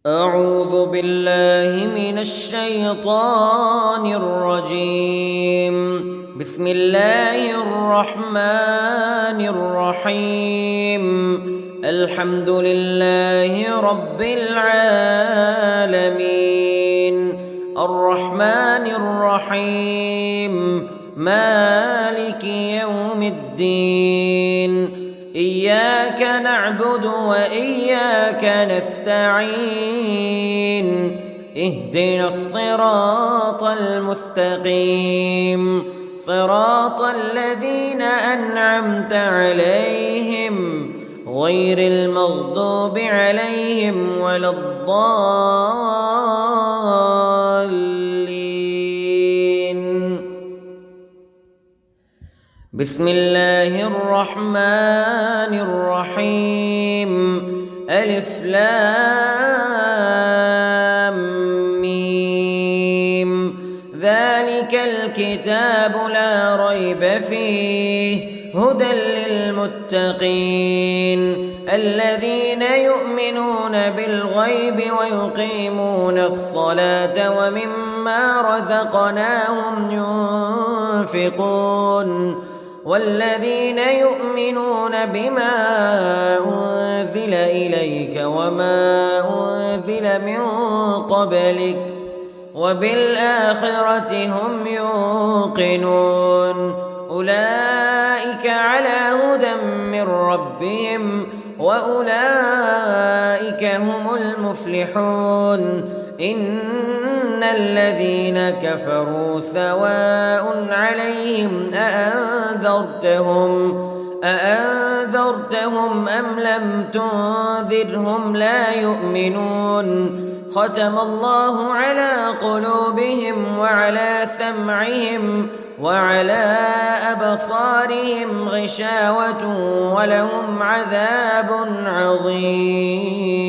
أعوذ بالله من الشيطان الرجيم. بسم الله الرحمن الرحيم. الحمد لله رب العالمين الرحمن الرحيم مالك يوم الدين. إياك نعبد وإياك نستعين. اهدنا الصراط المستقيم صراط الذين أنعمت عليهم غير المغضوب عليهم ولا الضالين. بسم الله الرحمن الرحيم. ألف لام ميم. ذلك الكتاب لا ريب فيه هدى للمتقين الذين يؤمنون بالغيب ويقيمون الصلاة ومما رزقناهم ينفقون والذين يؤمنون بما أنزل إليك وما أنزل من قبلك وبالآخرة هم يوقنون. أولئك على هدى من ربهم وأولئك هم المفلحون. إن الذين كفروا سواء عليهم أأنذرتهم أم لم تنذرهم لا يؤمنون. ختم الله على قلوبهم وعلى سمعهم وعلى أبصارهم غشاوة ولهم عذاب عظيم.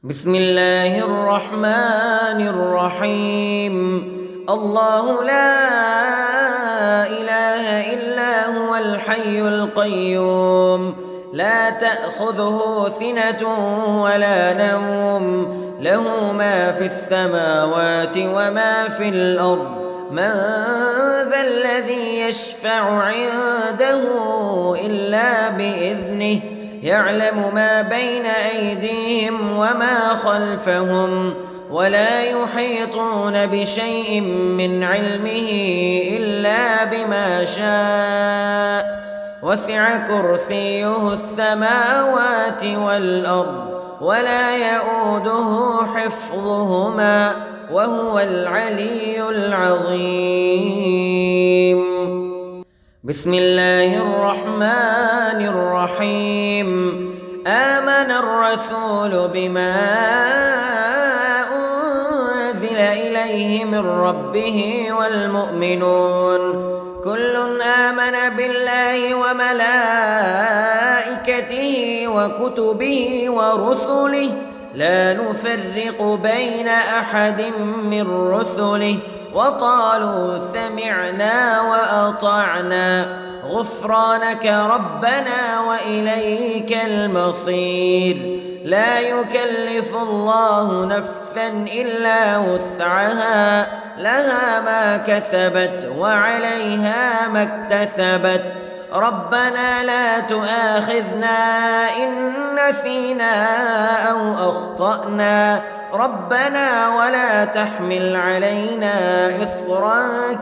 بسم الله الرحمن الرحيم. الله لا إله إلا هو الحي القيوم لا تأخذه سنة ولا نوم له ما في السماوات وما في الأرض. من ذا الذي يشفع عنده إلا بإذنه يعلم ما بين أيديهم وما خلفهم ولا يحيطون بشيء من علمه إلا بما شاء. وسع كرسيه السماوات والأرض ولا يؤوده حفظهما وهو العلي العظيم. بسم الله الرحمن الرحيم. آمن الرسول بما أنزل إليه من ربه والمؤمنون كل آمن بالله وملائكته وكتبه ورسله لا نفرق بين أحد من رسله وقالوا سمعنا وأطعنا غفرانك ربنا وإليك المصير. لا يكلف الله نفسا إلا وسعها لها ما كسبت وعليها ما اكتسبت. ربنا لا تؤاخذنا إن نسينا أو أخطأنا ربنا ولا تحمل علينا إصرا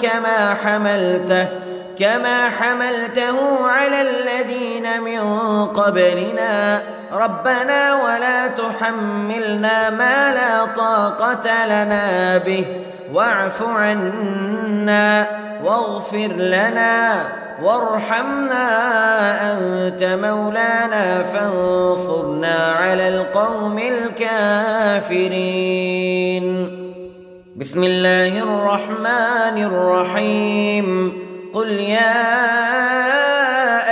كما حملته على الذين من قبلنا ربنا ولا تحملنا ما لا طاقة لنا به واعف عنا واغفر لنا وارحمنا أنت مولانا فانصرنا على القوم الكافرين. بسم الله الرحمن الرحيم. قل يا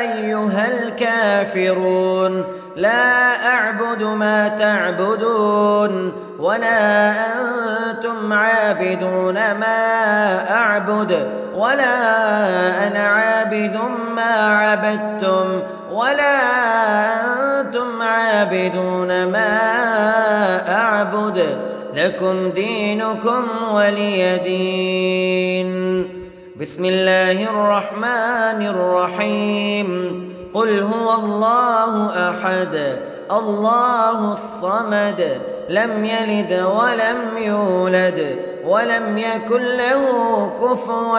أيها الكافرون لا أعبد ما تعبدون ولا أنتم عابدون ما أعبد ولا أنا عابد ما عبدتم ولا أنتم عابدون ما أعبد لكم دينكم ولي دين. بسم الله الرحمن الرحيم. قل هو الله أحد الله الصمد لم يلد ولم يولد ولم يكن له كفوا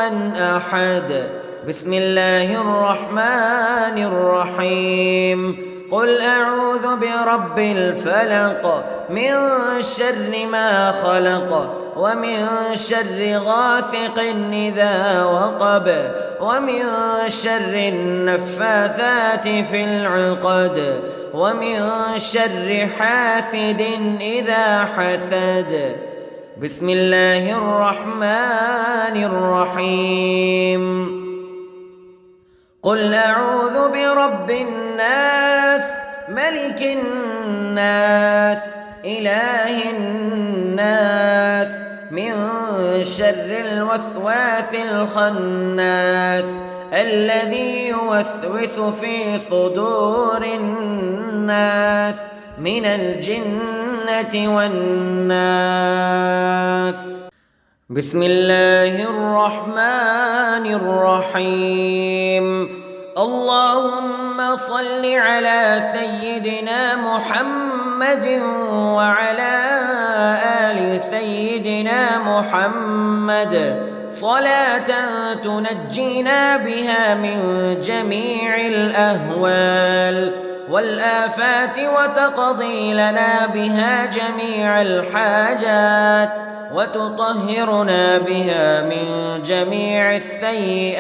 أحد. بسم الله الرحمن الرحيم. قل أعوذ برب الفلق من شر ما خلق ومن شر غاسق إذا وقب ومن شر النفاثات في العقد ومن شر حاسد إذا حسد. بسم الله الرحمن الرحيم. قل أعوذ برب الناس ملك الناس إله الناس من شر الوسواس الخناس الذي يوسوس في صدور الناس من الجنة والناس. بسم الله الرحمن الرحيم. اللهم صل على سيدنا محمد وعلى آل سيدنا محمد صلاة تنجينا بها من جميع الأهوال والآفات وتقضي لنا بها جميع الحاجات وتطهرنا بها من جميع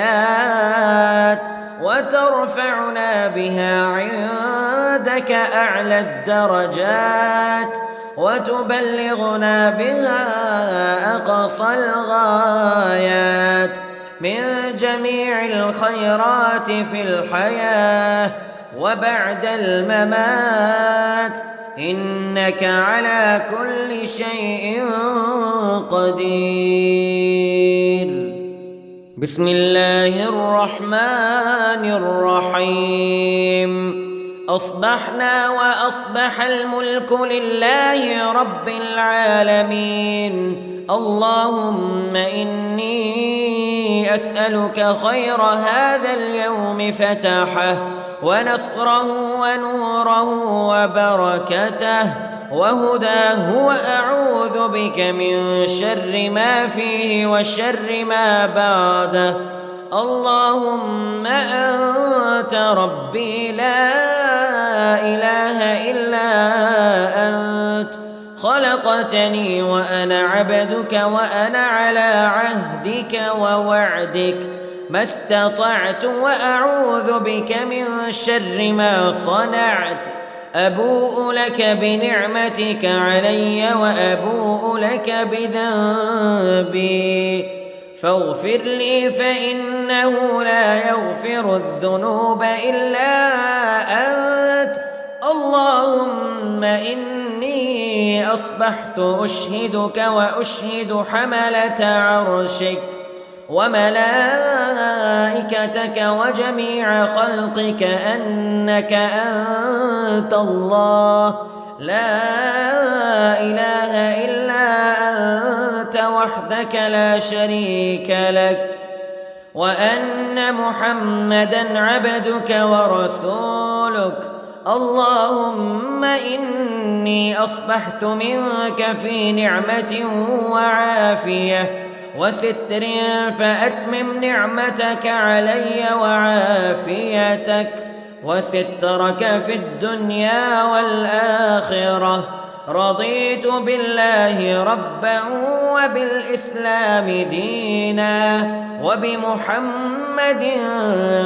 السيئات وترفعنا بها عندك أعلى الدرجات وتبلغنا بها أقصى الغايات من جميع الخيرات في الحياة وبعد الممات إنك على كل شيء قدير. بسم الله الرحمن الرحيم. أصبحنا وأصبح الملك لله رب العالمين. اللهم إني أسألك خير هذا اليوم فتحه ونصره ونوره وبركته وهداه وأعوذ بك من شر ما فيه وشر ما بعده. اللهم أنت ربي لا إله إلا أنت خلقتني وأنا عبدك وأنا على عهدك ووعدك ما استطعت وأعوذ بك من شر ما صنعت. أبوء لك بنعمتك علي وأبوء لك بذنبي فاغفر لي فإنه لا يغفر الذنوب إلا أنت. اللهم إني أصبحت أشهدك وأشهد حملة عرشك وملائكتك وجميع خلقك أنك أنت الله لا إله إلا أنت وحدك لا شريك لك وأن محمدًا عبدك ورسولك. اللهم إني أصبحت منك في نعمة وعافية وستر فأتمم نعمتك علي وعافيتك وسترك في الدنيا والآخرة. رضيت بالله ربا وبالإسلام دينا وبمحمد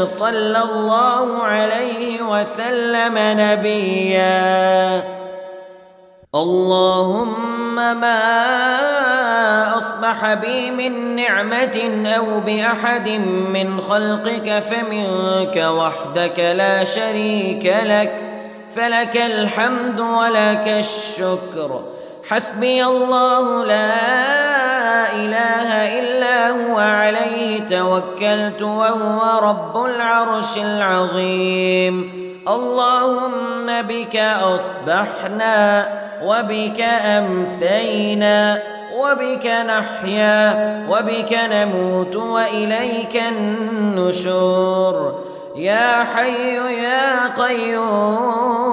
صلى الله عليه وسلم نبيا. اللهم ما أصبح بي من نعمة أو بأحد من خلقك فمنك وحدك لا شريك لك فلك الحمد ولك الشكر. حسبي الله لا إله إلا هو عليه توكلت وهو رب العرش العظيم. اللهم بك أصبحنا وبك أمسينا وبك نحيا وبك نموت وإليك النشور. يا حي يا قيوم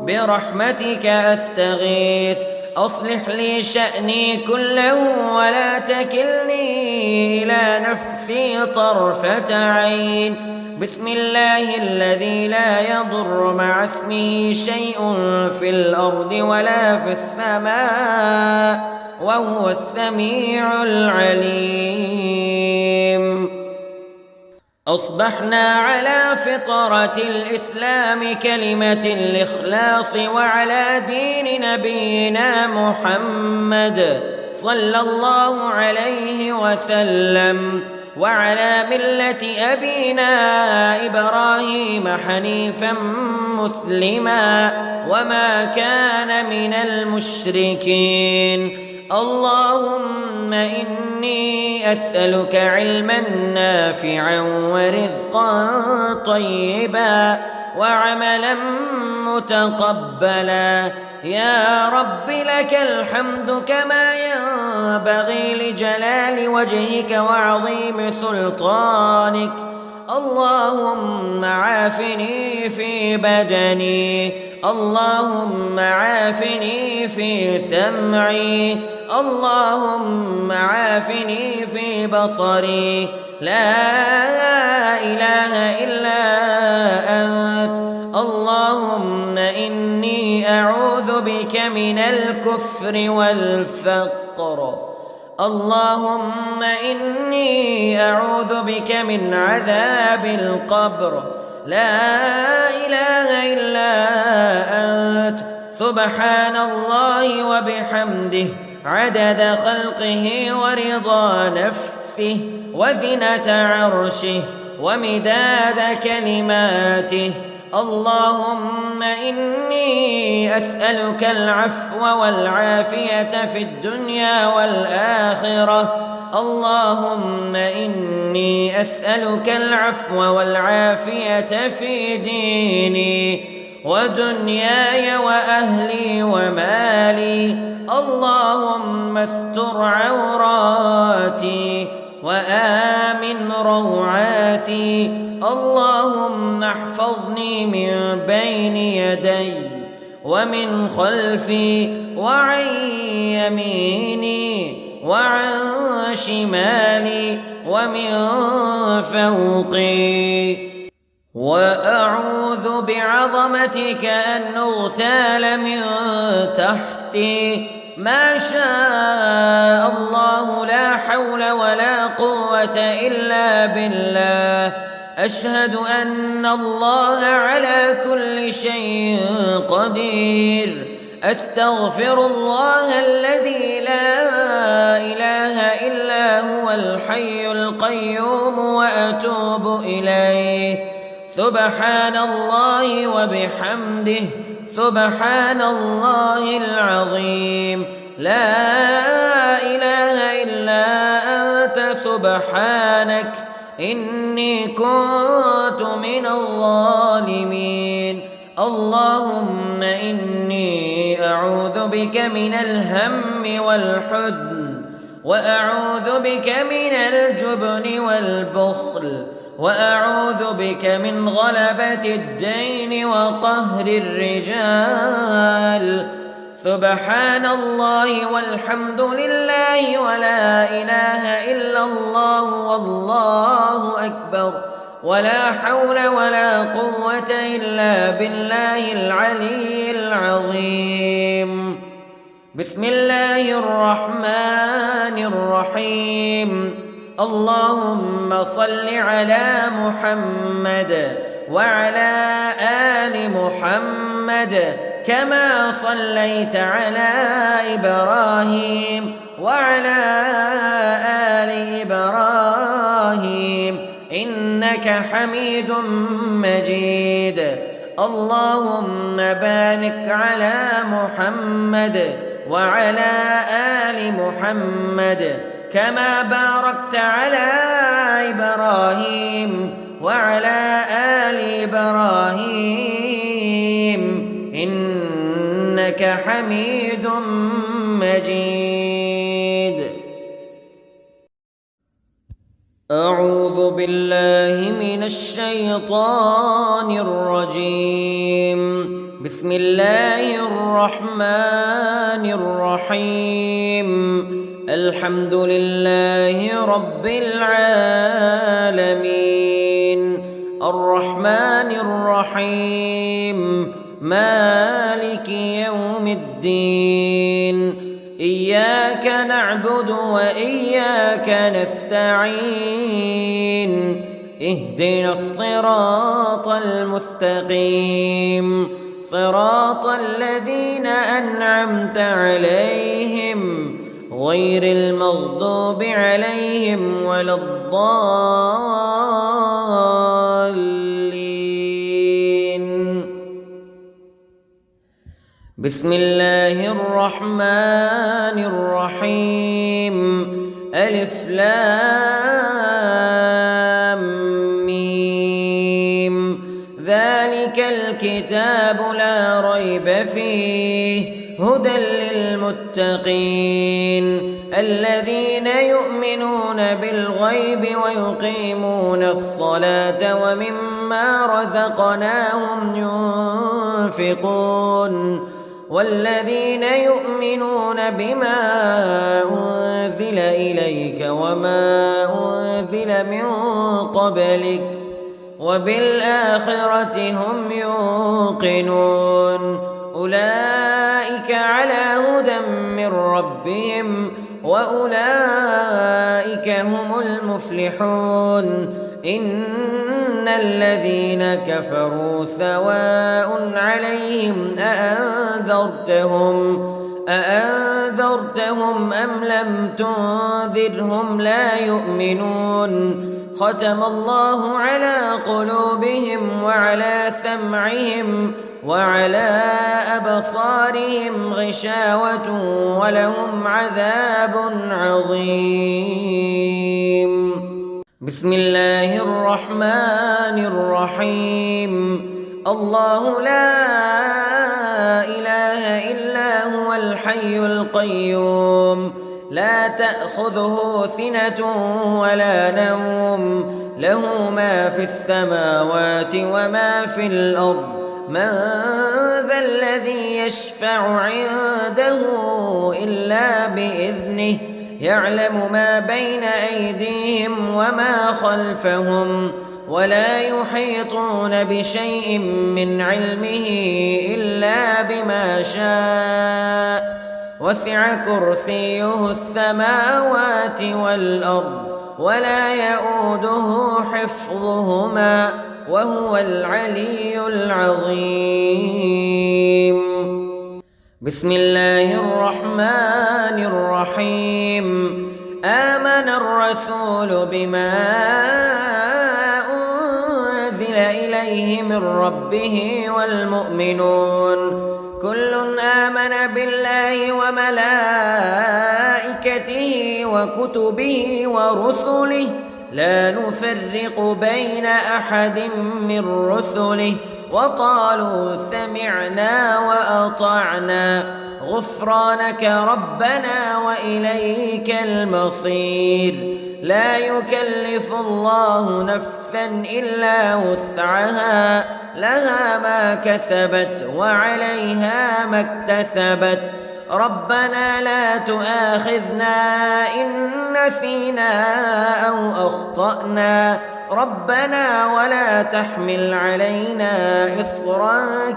برحمتك أستغيث، أصلح لي شأني كله ولا تكلني إلى نفسي طرفة عين. بسم الله الذي لا يضر مع اسمه شيء في الأرض ولا في السماء وهو السميع العليم. أصبحنا على فطرة الإسلام كلمة الإخلاص وعلى دين نبينا محمد صلى الله عليه وسلم وعلى ملة أبينا إبراهيم حنيفا مسلما وما كان من المشركين. اللهم إني أسألك علما نافعا ورزقا طيبا وعملا متقبلا. يا رب لك الحمد كما ينبغي لجلال وجهك وعظيم سلطانك. اللهم عافني في بدني، اللهم عافني في سمعي، اللهم عافني في بصري. لا إله إلا أنت. اللهم إني أعوذ بك من الكفر والفقر. اللهم إني أعوذ بك من عذاب القبر. لا إله إلا أنت. سبحان الله وبحمده عدد خلقه ورضا نفسه وزنة عرشه ومداد كلماته. اللهم إني أسألك العفو والعافية في الدنيا والآخرة. اللهم إني أسألك العفو والعافية في ديني ودنياي وأهلي ومالي. اللهم استر عوراتي وآمن روعاتي. اللهم احفظني من بين يدي ومن خلفي وعن يميني وعن شمالي ومن فوقي. وأعوذ بعظمتك أن أغتال من تحتي. ما شاء الله لا حول ولا قوة إلا بالله. أشهد أن الله على كل شيء قدير. أستغفر الله الذي لا إله إلا هو الحي القيوم وأتوب إليه. سبحان الله وبحمده سبحان الله العظيم. لا إله إلا أنت سبحانك إني كنت من الظالمين. اللهم إني أعوذ بك من الهم والحزن وأعوذ بك من الجبن والبخل وأعوذ بك من غلبة الدين وقهر الرجال. سبحان الله والحمد لله ولا إله إلا الله والله أكبر ولا حول ولا قوة إلا بالله العلي العظيم. بسم الله الرحمن الرحيم. اللهم صل على محمد وعلى آل محمد كما صليت على إبراهيم وعلى آل إبراهيم إنك حميد مجيد. اللهم بارك على محمد وعلى آل محمد كما باركت على إبراهيم وعلى آل إبراهيم إنك حميد مجيد. أعوذ بالله من الشيطان الرجيم. بسم الله الرحمن الرحيم. الحمد لله رب العالمين الرحمن الرحيم مالك يوم الدين. إياك نعبد وإياك نستعين. اهدنا الصراط المستقيم صراط الذين أنعمت عليهم غير المغضوب عليهم ولا الضالين. بسم الله الرحمن الرحيم. ألف لام ميم. ذلك الكتاب لا ريب فيه هدى للمتقين الذين يؤمنون بالغيب ويقيمون الصلاة ومما رزقناهم ينفقون والذين يؤمنون بما أنزل إليك وما أنزل من قبلك وبالآخرة هم يوقنون. أولئك على هدى من ربهم وأولئك هم المفلحون. إن الذين كفروا سواء عليهم أأنذرتهم أم لم تنذرهم لا يؤمنون. ختم الله على قلوبهم وعلى سمعهم وعلى أبصارهم غشاوة ولهم عذاب عظيم. بسم الله الرحمن الرحيم. الله لا إله إلا هو الحي القيوم لا تأخذه سنة ولا نوم له ما في السماوات وما في الأرض. من ذا الذي يشفع عنده إلا بإذنه يعلم ما بين أيديهم وما خلفهم ولا يحيطون بشيء من علمه إلا بما شاء. وسع كرسيه السماوات والأرض ولا يؤوده حفظهما وهو العلي العظيم. بسم الله الرحمن الرحيم. آمن الرسول بما أنزل إليه من ربه والمؤمنون كل آمن بالله وملائكته وكتبه ورسله لا نفرق بين أحد من رسله وقالوا سمعنا وأطعنا غفرانك ربنا وإليك المصير. لا يكلف الله نفسا إلا وسعها لها ما كسبت وعليها ما اكتسبت. ربنا لا تؤاخذنا إن نسينا أو أخطأنا ربنا ولا تحمل علينا إصرا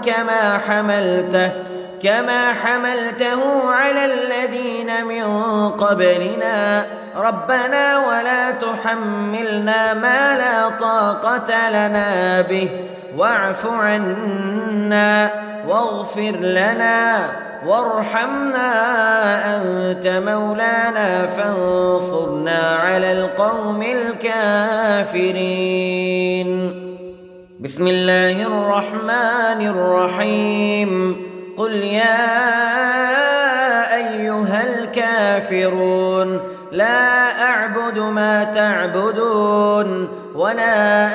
كما حملته على الذين من قبلنا ربنا ولا تحملنا ما لا طاقة لنا به واعف عنا واغفر لنا وارحمنا أنت مولانا فانصرنا على القوم الكافرين. بسم الله الرحمن الرحيم. قل يا أيها الكافرون لا أعبد ما تعبدون ولا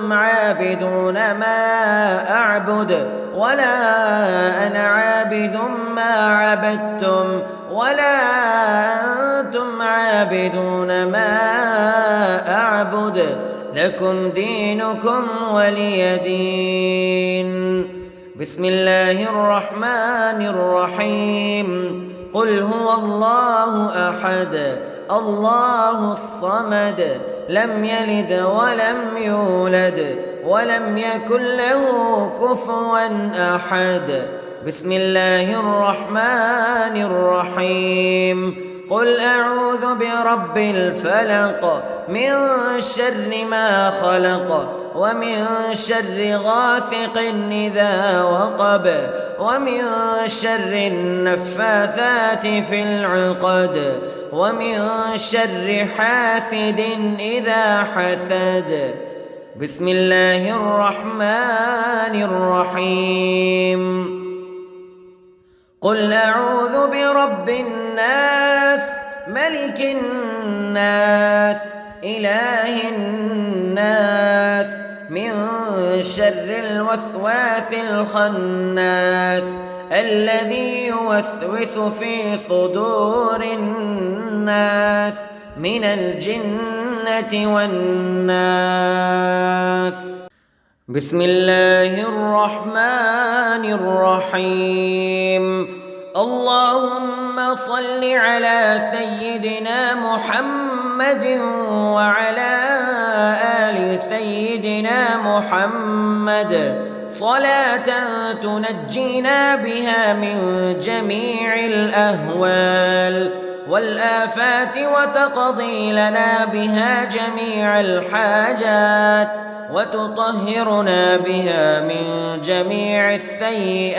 أنتم عابدون ما أعبد ولا أنا عابد ما عبدتم ولا أنتم عابدون ما أعبد لكم دينكم ولي دين. بسم الله الرحمن الرحيم. قل هو الله أحد الله الصمد لم يلد ولم يولد ولم يكن له كفوا أحد. بسم الله الرحمن الرحيم. قل أعوذ برب الفلق من شر ما خلق ومن شر غاسق إذا وقب ومن شر النفاثات في العقد ومن شر حاسد إذا حسد. بسم الله الرحمن الرحيم. قل أعوذ برب الناس ملك الناس إله الناس من شر الوسواس الخناس الذي يوسوس في صدور الناس من الجنة والناس. بسم الله الرحمن الرحيم. اللهم صل على سيدنا محمد وعلى آل سيدنا محمد صلاة تنجينا بها من جميع الأهوال والآفات وتقضي لنا بها جميع الحاجات وتطهرنا بها من جميع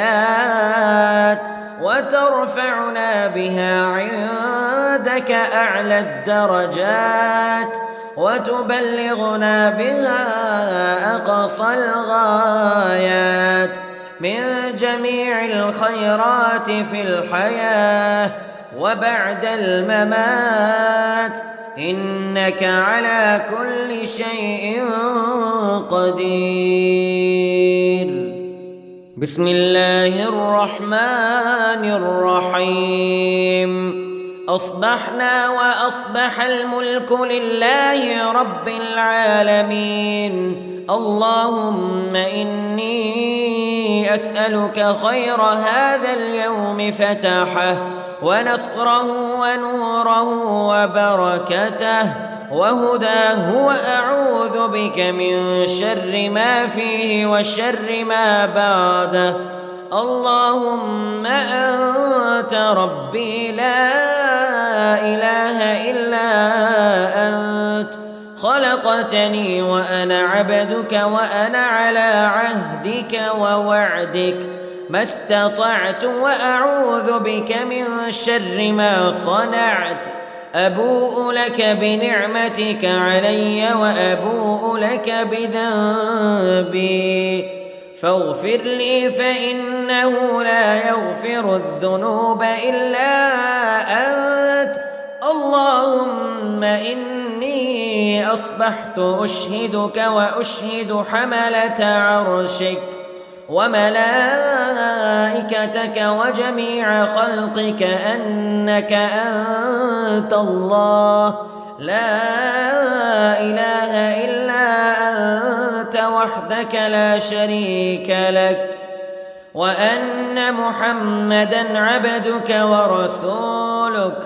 السيئات وترفعنا بها عندك أعلى الدرجات وتبلغنا بها أقصى الغايات من جميع الخيرات في الحياة وبعد الممات إنك على كل شيء قدير. بسم الله الرحمن الرحيم. أصبحنا وأصبح الملك لله رب العالمين. اللهم إني أسألك خير هذا اليوم فتحه ونصره ونوره وبركته وهداه وأعوذ بك من شر ما فيه وشر ما بعده. اللهم أنت ربي لا إله إلا أنت خلقتني وأنا عبدك وأنا على عهدك ووعدك ما استطعت وأعوذ بك من شر ما صنعت. أبوء لك بنعمتك علي وأبوء لك بذنبي فاغفر لي فإنه لا يغفر الذنوب إلا أنت. اللهم إني أصبحت أشهدك وأشهد حملة عرشك وملائكتك وجميع خلقك أنك أنت الله لا إله إلا أنت وحدك لا شريك لك وأن محمدًا عبدك ورسولك.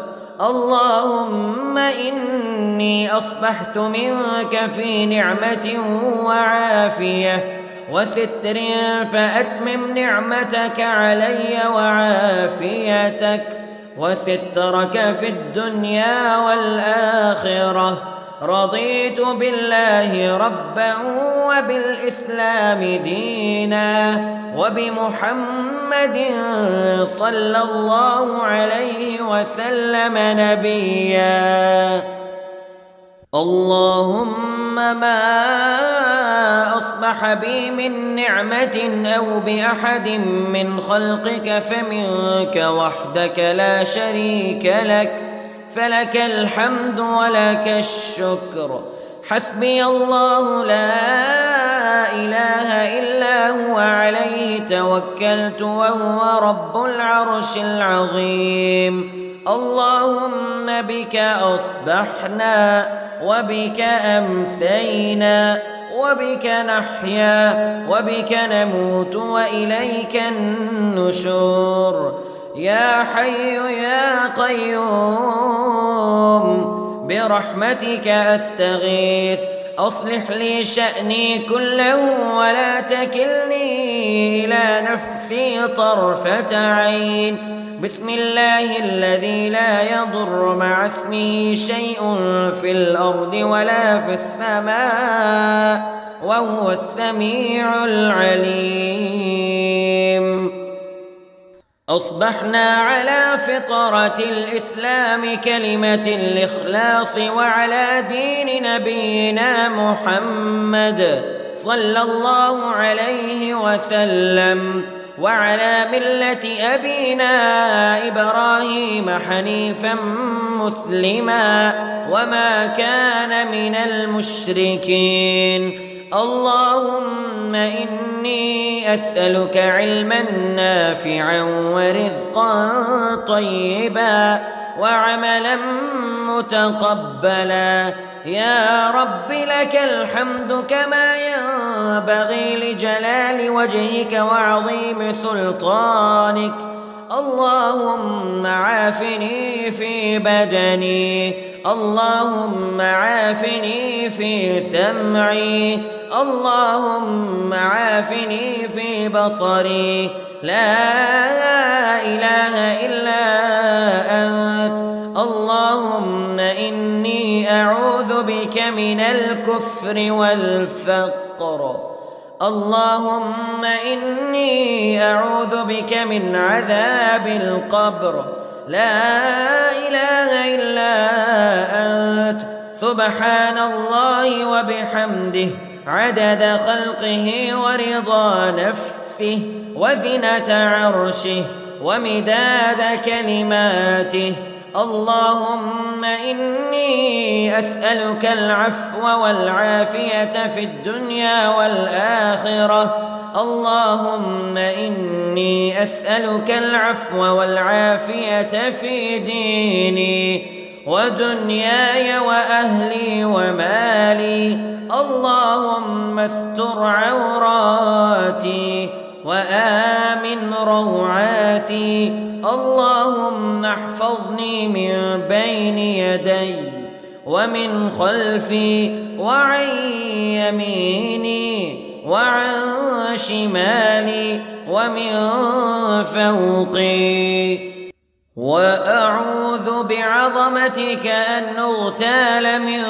اللهم إني أصبحت منك في نعمة وعافية وستر فأتمم نعمتك علي وعافيتك وسترك في الدنيا والآخرة. رضيت بالله ربا وبالإسلام دينا وبمحمد صلى الله عليه وسلم نبيا. اللهم ما أصبح بي من نعمة أو بأحد من خلقك فمنك وحدك لا شريك لك فلك الحمد ولك الشكر حسبي الله لا إله إلا هو عليه توكلت وهو رب العرش العظيم. اللهم بك أصبحنا وبك أمسينا وبك نحيا وبك نموت وإليك النشور. يا حي يا قيوم برحمتك أستغيث، أصلح لي شأني كله ولا تكلني إلى نفسي طرفة عين. بسم الله الذي لا يضر مع اسمه شيء في الأرض ولا في السماء وهو السميع العليم. أصبحنا على فطرة الإسلام كلمة الإخلاص وعلى دين نبينا محمد صلى الله عليه وسلم وعلى ملة أبينا إبراهيم حنيفا مسلما وما كان من المشركين. اللهم إني أسألك علما نافعا ورزقا طيبا وعملا متقبلا. يا رب لك الحمد كما ينبغي لجلال وجهك وعظيم سلطانك. اللهم عافني في بدني، اللهم عافني في سمعي، اللهم عافني في بصري. لا إله إلا أنت. اللهم إني أعوذ بك من الكفر والفقر. اللهم إني أعوذ بك من عذاب القبر. لا إله إلا أنت. سبحان الله وبحمده عدد خلقه ورضا نفسه وزنة عرشه ومداد كلماته. اللهم إني أسألك العفو والعافية في الدنيا والآخرة. اللهم إني أسألك العفو والعافية في ديني ودنياي وأهلي ومالي. اللهم استر عوراتي وآمن روعاتي. اللهم احفظني من بين يدي ومن خلفي وعن يميني وعن شمالي ومن فوقي. وأعوذ بعظمتك أن أغتال من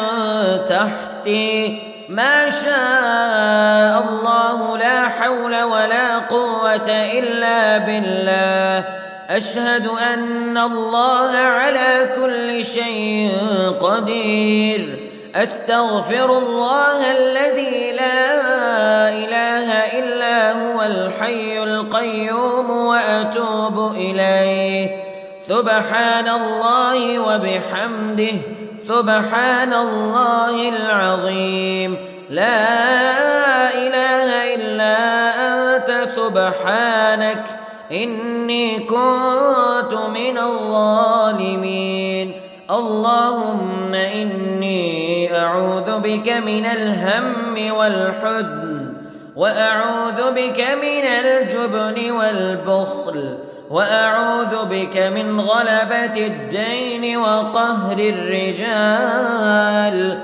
تحتي. ما شاء الله لا حول ولا قوة إلا بالله. أشهد أن الله على كل شيء قدير. أستغفر الله الذي لا إله إلا هو الحي القيوم وأتوب إليه. سبحان الله وبحمده سبحان الله العظيم. لا إله إلا أنت سبحانك إني كنت من الظالمين. اللهم إني أعوذ بك من الهم والحزن وأعوذ بك من الجبن والبخل وأعوذ بك من غلبة الدين وقهر الرجال.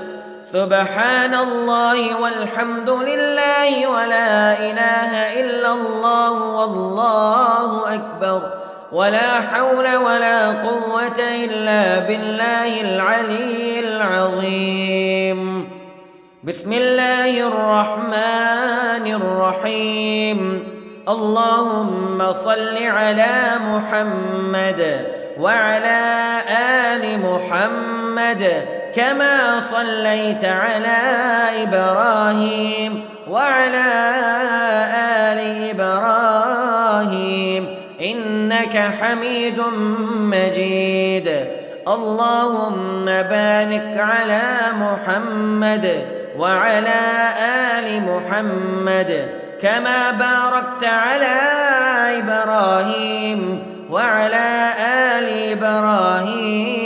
سبحان الله والحمد لله ولا إله إلا الله والله أكبر ولا حول ولا قوة إلا بالله العلي العظيم. بسم الله الرحمن الرحيم. اللهم صل على محمد وعلى آل محمد كما صليت على إبراهيم وعلى آل إبراهيم إنك حميد مجيد. اللهم بارك على محمد وعلى آل محمد كما باركت على إبراهيم وعلى آل إبراهيم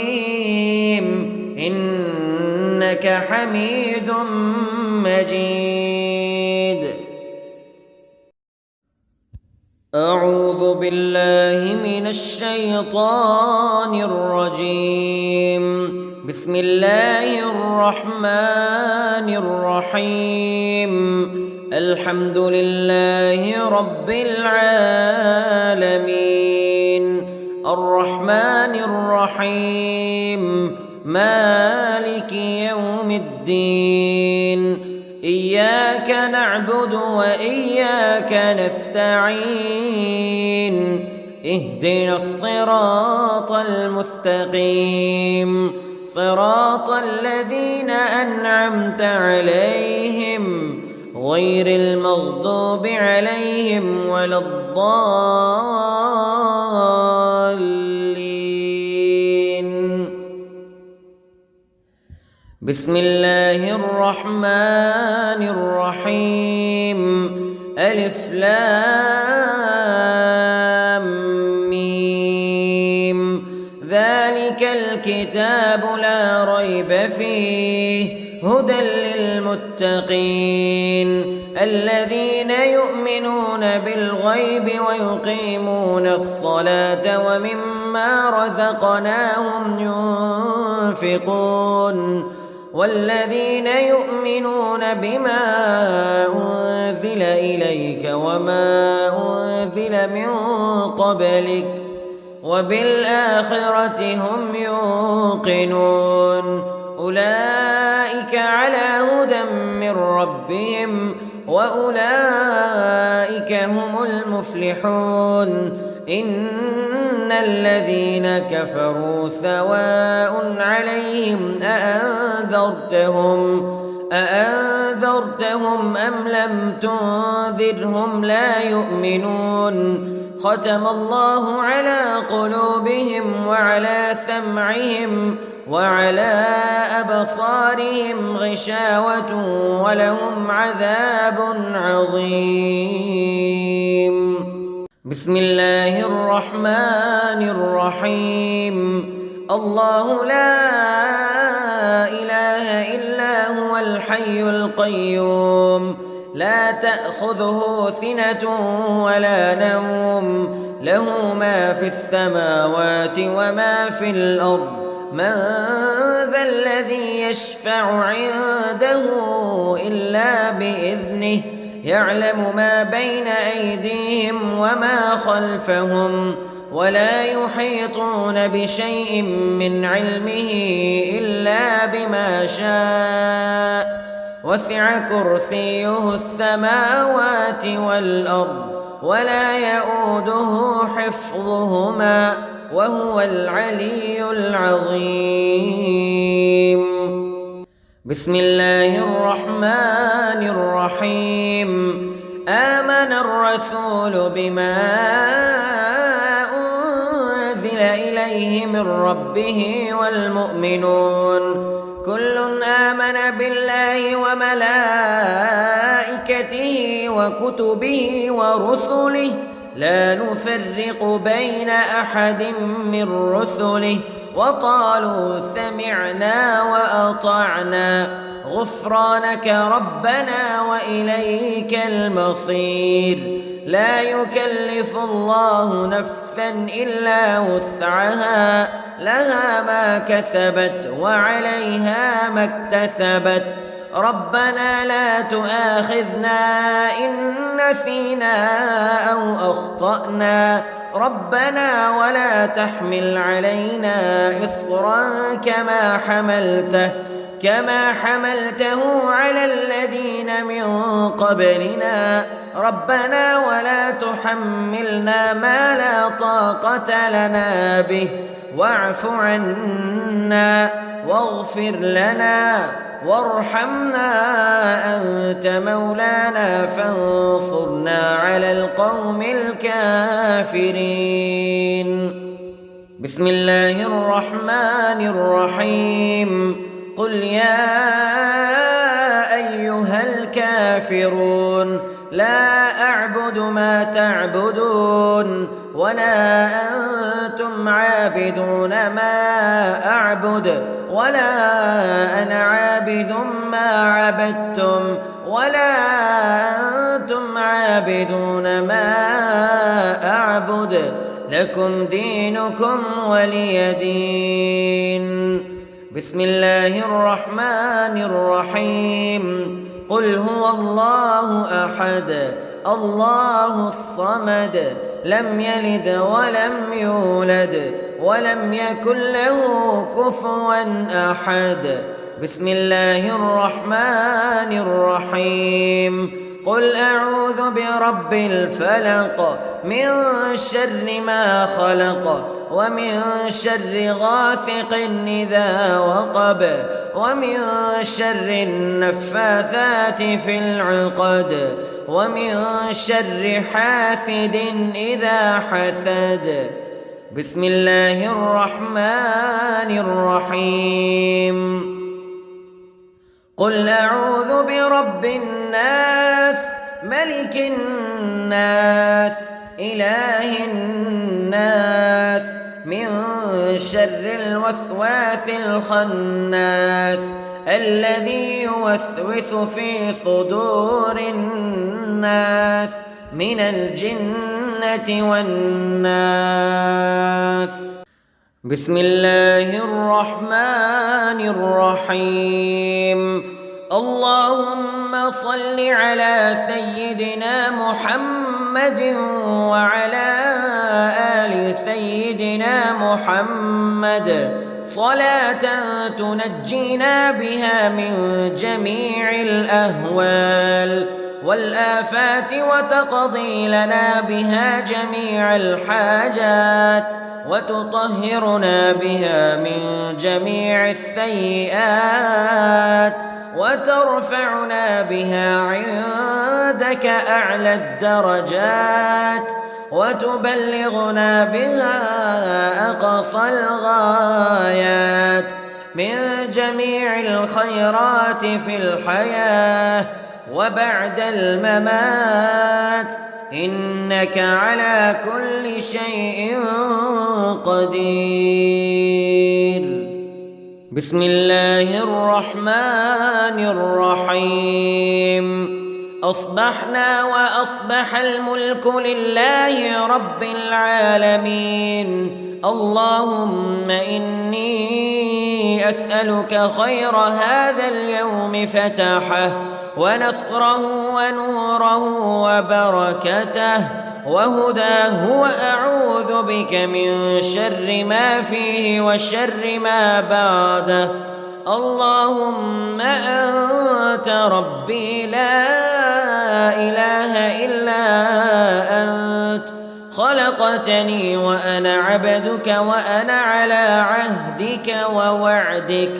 إنك حميد مجيد. أعوذ بالله من الشيطان الرجيم. بسم الله الرحمن الرحيم. الحمد لله رب العالمين الرحمن الرحيم مالك يوم الدين إياك نعبد وإياك نستعين اهدنا الصراط المستقيم صراط الذين أنعمت عليهم غير المغضوب عليهم ولا الضالين. بسم الله الرحمن الرحيم. ألف لام ميم. ذلك الكتاب لا ريب فيه هدى للمتقين الذين يؤمنون بالغيب ويقيمون الصلاة ومما رزقناهم ينفقون والذين يؤمنون بما أنزل إليك وما أنزل من قبلك وبالآخرة هم يوقنون أولئك على هدى من ربهم وأولئك هم المفلحون. إن الذين كفروا سواء عليهم أأنذرتهم أم لم تنذرهم لا يؤمنون. ختم الله على قلوبهم وعلى سمعهم وعلى أبصارهم غشاوة ولهم عذاب عظيم. بسم الله الرحمن الرحيم. الله لا إله إلا هو الحي القيوم لا تأخذه سنة ولا نوم له ما في السماوات وما في الأرض. من ذا الذي يشفع عنده إلا بإذنه يعلم ما بين أيديهم وما خلفهم ولا يحيطون بشيء من علمه إلا بما شاء وسع كرسيه السماوات والأرض ولا يؤوده حفظهما وهو العلي العظيم. بسم الله الرحمن الرحيم. آمن الرسول بما أنزل إليه من ربه والمؤمنون كل آمن بالله وملائكته وكتبه ورسله لا نفرق بين أحد من رسله وقالوا سمعنا وأطعنا غفرانك ربنا وإليك المصير. لا يكلف الله نفسا إلا وسعها لها ما كسبت وعليها ما اكتسبت. ربنا لا تؤاخذنا إن نسينا أو أخطأنا ربنا ولا تحمل علينا إصرا كما حملته على الذين من قبلنا ربنا ولا تحملنا ما لا طاقة لنا به واعف عنا واغفر لنا وارحمنا أنت مولانا فانصرنا على القوم الكافرين. بسم الله الرحمن الرحيم قل يا أيها الكافرون لا أعبد ما تعبدون ولا أنتم عابدون ما أعبد ولا أنا عابد ما عبدتم ولا أنتم عابدون ما أعبد لكم دينكم ولي دين. بسم الله الرحمن الرحيم قل هو الله أحد الله الصمد لم يلد ولم يولد ولم يكن له كفوا أحد. بسم الله الرحمن الرحيم قل أعوذ برب الفلق من شر ما خلق ومن شر غاسق إذا وقب ومن شر النفاثات في العقد ومن شر حاسد إذا حسد. بسم الله الرحمن الرحيم قل أعوذ برب الناس ملك الناس إله الناس من شر الوسواس الخناس الذي يوسوس في صدور الناس من الجنة والناس. بسم الله الرحمن الرحيم اللهم صل على سيدنا محمد وعلى آل سيدنا محمد صلاة تنجينا بها من جميع الأهوال والآفات وتقضي لنا بها جميع الحاجات وتطهرنا بها من جميع السيئات وترفعنا بها عندك أعلى الدرجات وتبلغنا بها أقصى الغايات من جميع الخيرات في الحياة وبعد الممات إنك على كل شيء قدير. بسم الله الرحمن الرحيم أصبحنا وأصبح الملك لله رب العالمين اللهم إني أسألك خير هذا اليوم فتحه ونصره ونوره وبركته وهداه وأعوذ بك من شر ما فيه وشر ما بعده. اللهم أنت ربي لا إله إلا أنت خلقتني وأنا عبدك وأنا على عهدك ووعدك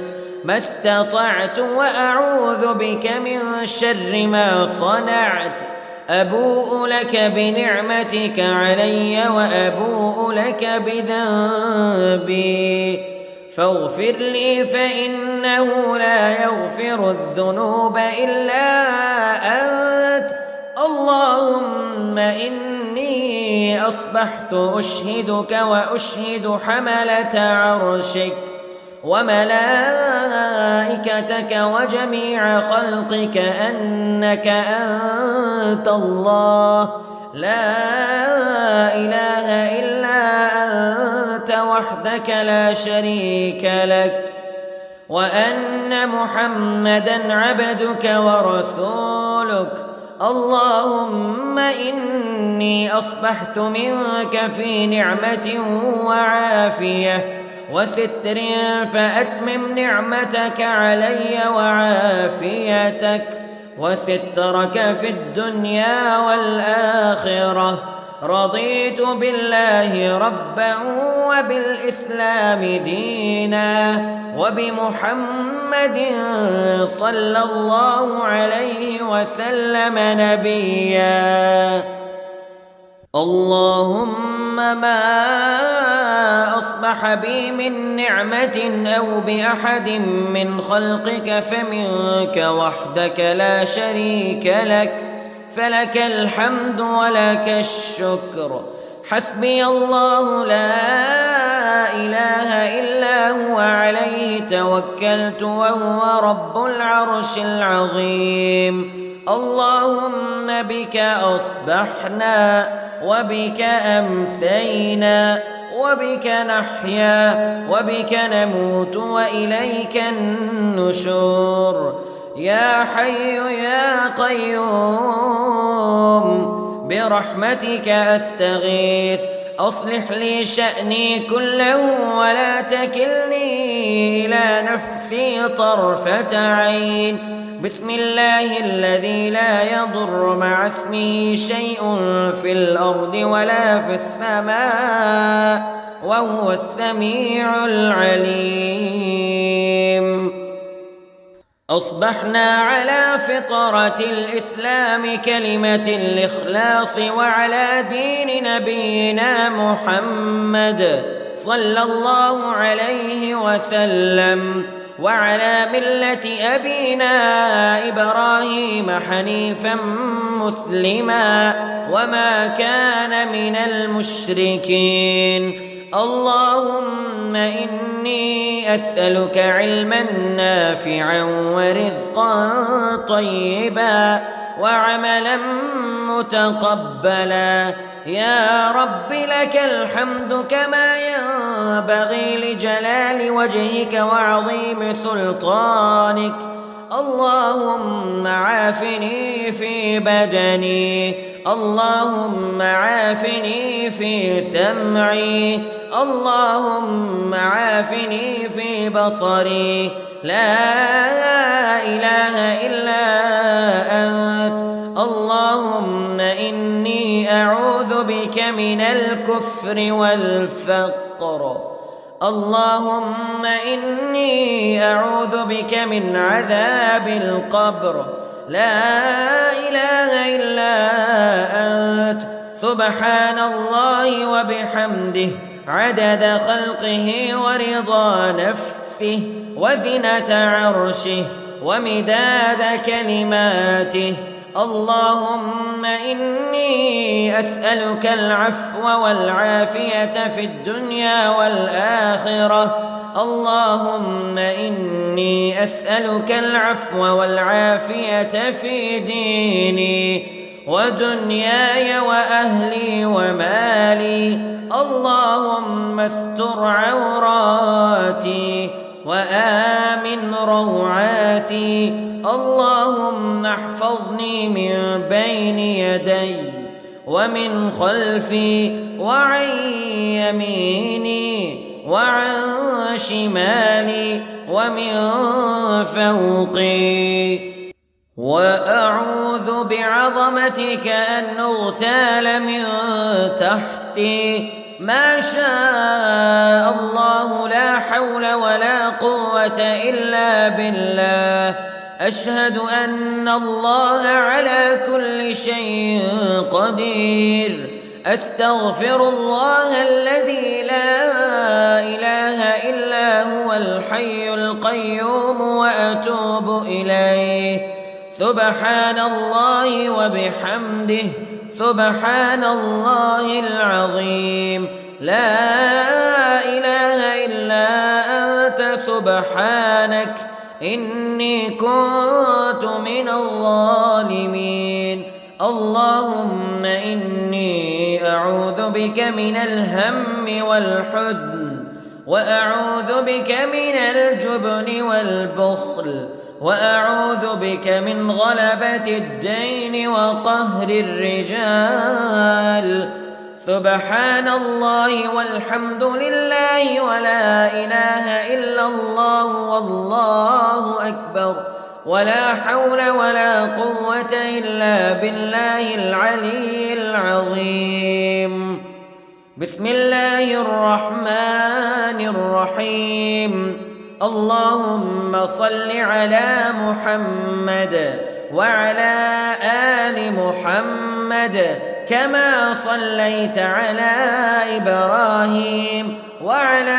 ما استطعت وأعوذ بك من شر ما صنعت. أبوء لك بنعمتك علي وأبوء لك بذنبي فاغفر لي فإنه لا يغفر الذنوب إلا أنت. اللهم إني أصبحت أشهدك وأشهد حملة عرشك وملائكتك وجميع خلقك أنك أنت الله لا إله إلا أنت وحدك لا شريك لك وأن محمدًا عبدك ورسولك. اللهم إني أصبحت منك في نعمة وعافية وستر فأتمم نعمتك علي وعافيتك وسترك في الدنيا والآخرة. رضيت بالله ربا وبالإسلام دينا وبمحمد صلى الله عليه وسلم نبيا. اللهم ما أصبح أصبح بي من نعمة أو بأحد من خلقك فمنك وحدك لا شريك لك، فلك الحمد ولك الشكر. حسبي الله لا إله إلا هو عليه توكلت وهو رب العرش العظيم. اللهم بك أصبحنا وبك أمسينا وبك نحيا وبك نموت وإليك النشور. يا حي يا قيوم برحمتك أستغيث، أصلح لي شأني كله ولا تكلني إلى نفسي طرفة عين. بسم الله الذي لا يضر مع اسمه شيء في الأرض ولا في السماء وهو السميع العليم. أصبحنا على فطرة الإسلام كلمة الإخلاص وعلى دين نبينا محمد صلى الله عليه وسلم وعلى ملة أبينا إبراهيم حنيفا مسلما وما كان من المشركين. اللهم إني أسألك علما نافعا ورزقا طيبا وعملا متقبلا. يا رب لك الحمد كما ينبغي لجلال وجهك وعظيم سلطانك. اللهم عافني في بدني، اللهم عافني في سمعي، اللهم عافني في بصري. لا إله إلا أنت. اللهم إني أعوذ بك من الكفر والفقر. اللهم إني أعوذ بك من عذاب القبر. لا إله إلا أنت. سبحان الله وبحمده عدد خلقه ورضا نفسه وزنة عرشه ومداد كلماته. اللهم إني أسألك العفو والعافية في الدنيا والآخرة. اللهم إني أسألك العفو والعافية في ديني ودنياي وأهلي ومالي. اللهم استر عوراتي وآمن روعاتي. اللهم احفظني من بين يدي ومن خلفي وعن يميني وعن شمالي ومن فوقي. وأعوذ بعظمتك أن أغتال من تحتي. ما شاء الله لا حول ولا قوة إلا بالله. أشهد أن الله على كل شيء قدير. أستغفر الله الذي لا إله إلا هو الحي القيوم وأتوب إليه. سبحان الله وبحمده سبحان الله العظيم. لا إله إلا أنت سبحانك إني كنت من الظالمين. اللهم إني أعوذ بك من الهم والحزن وأعوذ بك من الجبن والبخل وأعوذ بك من غلبة الدين وقهر الرجال. سبحان الله والحمد لله ولا إله إلا الله والله أكبر ولا حول ولا قوة إلا بالله العلي العظيم. بسم الله الرحمن الرحيم. اللهم صل على محمد وعلى آل محمد كما صليت على إبراهيم وعلى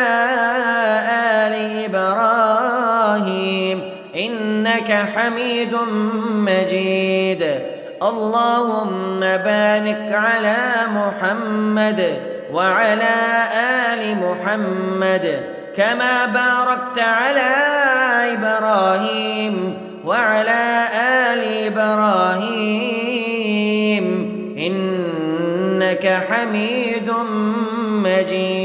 آل إبراهيم إنك حميد مجيد. اللهم بارك على محمد وعلى آل محمد كما باركت على إبراهيم وعلى آل إبراهيم إنك حميد مجيد.